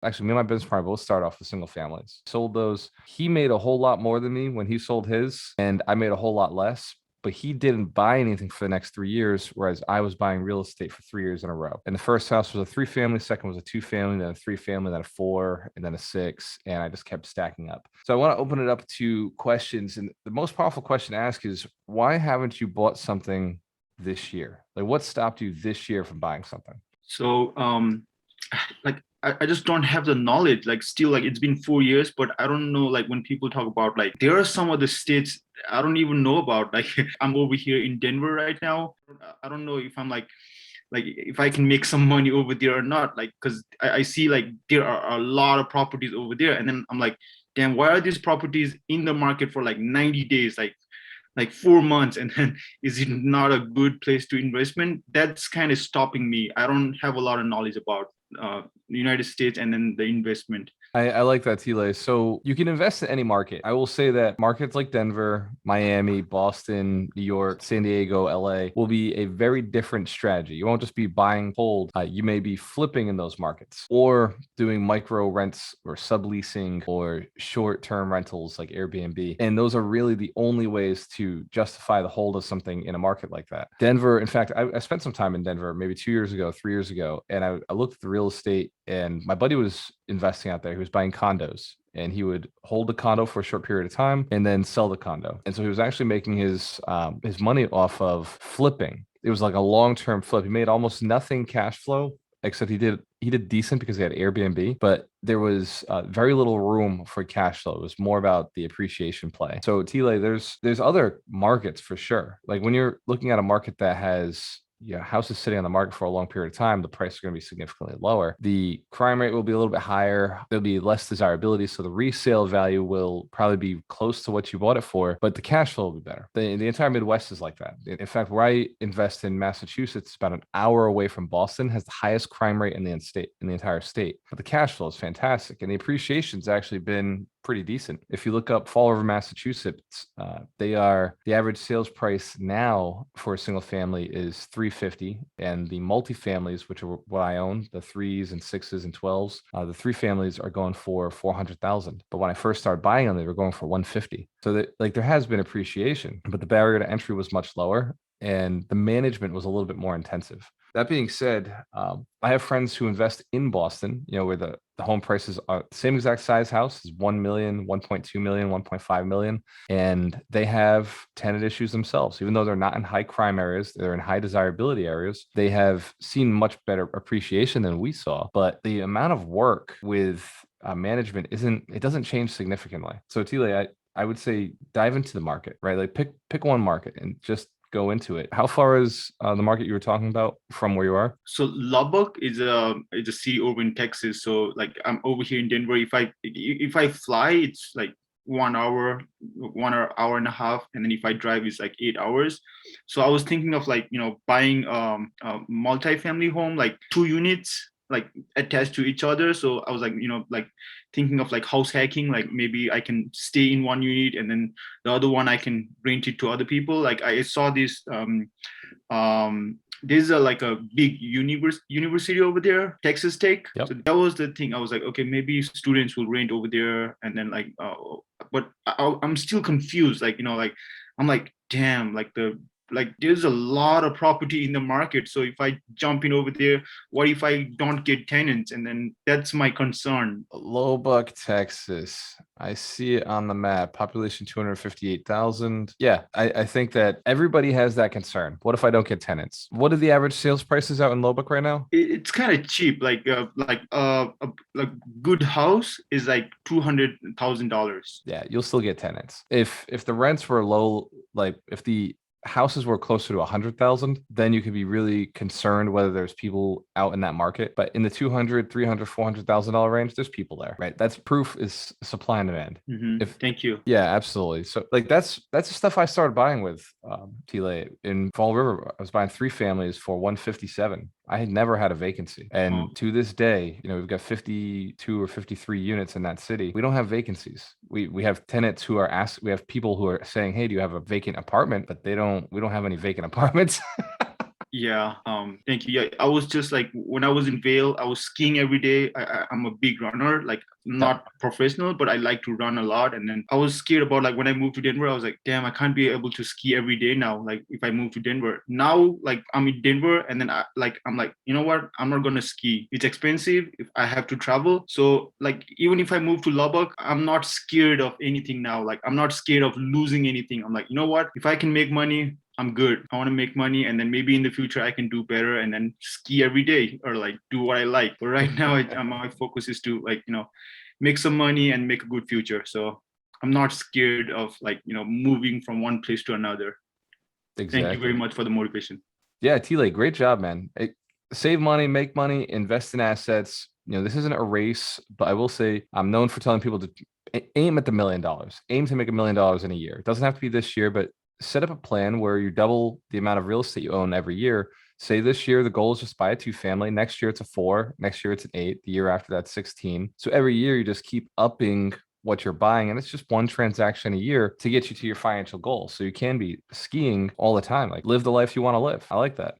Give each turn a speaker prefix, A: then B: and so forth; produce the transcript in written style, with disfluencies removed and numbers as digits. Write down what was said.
A: Actually, me and my business partner both started off with single families. Sold those. He made a whole lot more than me when he sold his, and I made a whole lot less. But he didn't buy anything for the next 3 years, whereas I was buying real estate for 3 years in a row. And the first house was a three family, second was a two family, then a three family, then a four, and then a six. And I just kept stacking up. So I want to open it up to questions. And the most powerful question to ask is, why haven't you bought something this year? Like, what stopped you this year from buying something?
B: So like I just don't have the knowledge. Like still like it's been 4 years, but I don't know like when people talk about like there are some of the states I don't even know about. Like I'm over here in Denver right now. I don't know if I'm like if I can make some money over there or not. Like because I see like there are a lot of properties over there. And then I'm like, damn, why are these properties in the market for like 90 days? Like 4 months, and then is it not a good place to investment? That's kind of stopping me. I don't have a lot of knowledge about United States and then the investment.
A: I like that, Tile. So you can invest in any market. I will say that markets like Denver, Miami, Boston, New York, San Diego, LA will be a very different strategy. You won't just be buying hold. You may be flipping in those markets or doing micro rents or subleasing or short-term rentals like Airbnb. And those are really the only ways to justify the hold of something in a market like that. Denver, in fact, I spent some time in Denver maybe 2 years ago, 3 years ago, and I looked at the real estate, and my buddy was investing out there. He was buying condos, and he would hold the condo for a short period of time and then sell the condo. And so he was actually making his money off of flipping. It was like a long-term flip. He made almost nothing cash flow, except he did decent because he had Airbnb, but there was very little room for cash flow. It was more about the appreciation play. So Tile, there's other markets for sure. Like when you're looking at a market that has, yeah, houses sitting on the market for a long period of time, the price is going to be significantly lower. The crime rate will be a little bit higher. There'll be less desirability. So the resale value will probably be close to what you bought it for, but the cash flow will be better. The entire Midwest is like that. In fact, where I invest in Massachusetts, about an hour away from Boston, has the highest crime rate in the entire state. But the cash flow is fantastic. And the appreciation's actually been pretty decent. If you look up Fall River, Massachusetts, the average sales price now for a single family is 350, and the multifamilies, which are what I own, the threes and sixes and 12s, the three families are going for 400,000. But when I first started buying them, they were going for 150. So that, like, there has been appreciation, but the barrier to entry was much lower, and the management was a little bit more intensive. That being said, I have friends who invest in Boston, where the home prices are the same exact size house is 1 million, 1.2 million, 1.5 million, and they have tenant issues themselves. Even though they're not in high crime areas, they're in high desirability areas. They have seen much better appreciation than we saw, but the amount of work with management it doesn't change significantly. So Tile, I would say dive into the market, right? Like pick one market and just go into it. How far is the market you were talking about from where you are?
B: So Lubbock is a city over in Texas. So like I'm over here in Denver. If I fly, it's like 1 hour, 1 hour and a half, and then if I drive, it's like 8 hours. So I was thinking of like buying a multi-family home, like 2 units, like attached to each other. So I was like like thinking of like house hacking, like maybe I can stay in one unit and then the other one I can rent it to other people. Like I saw this there's a like a big university over there, Texas Tech. So
A: Yep.
B: that was the thing. I was like, okay, maybe students will rent over there, and then like, but I'm still confused. Like like I'm like, damn, like there's a lot of property in the market. So if I jump in over there, what if I don't get tenants? And then that's my concern.
A: Lubbock, Texas. I see it on the map. Population 258,000. Yeah, I think that everybody has that concern. What if I don't get tenants? What are the average sales prices out in Lubbock right now?
B: It's kind of cheap. Like good house is like $200,000.
A: Yeah, you'll still get tenants. If the rents were low, like if the houses were closer to 100,000, then you could be really concerned whether there's people out in that market. But in the 200, 300, $400,000 range, there's people there, right? That's proof is supply and demand. If
B: Thank you.
A: Yeah, absolutely. So like that's the stuff I started buying with Tile in Fall River. I was buying three families for 157. I had never had a vacancy.
B: Oh,
A: And to this day, we've got 52 or 53 units in that city. We don't have vacancies. We have tenants who are asked, we have people who are saying, "Hey, do you have a vacant apartment?" But we don't have any vacant apartments.
B: Yeah, thank you. Yeah, I was just like when I was in Vail, I was skiing every day. I'm a big runner, like
A: Yeah.
B: not professional, but I like to run a lot. And then I was scared about like when I moved to Denver, I was like, damn, I can't be able to ski every day now. Like if I move to Denver now, like I'm in Denver, and then I'm like, you know what? I'm not gonna ski. It's expensive if I have to travel. So like even if I move to Lubbock, I'm not scared of anything now. Like I'm not scared of losing anything. I'm like, you know what? If I can make money, I'm good. I want to make money, and then maybe in the future I can do better and then ski every day or like do what I like. But right now, my focus is to like make some money and make a good future. So I'm not scared of like moving from one place to another. Thank you very
A: Exactly.
B: much for the motivation.
A: Yeah, T-Lay, great job, man. Save money, make money, invest in assets. This isn't a race, but I will say I'm known for telling people to aim at the $1 million. Aim to make $1 million in a year. It doesn't have to be this year, but set up a plan where you double the amount of real estate you own every year. Say this year the goal is just buy a two family. Next year it's a four. Next year it's an eight. The year after that's 16. So every year you just keep upping what you're buying, and it's just one transaction a year to get you to your financial goal. So you can be skiing all the time, like live the life you want to live. I like that.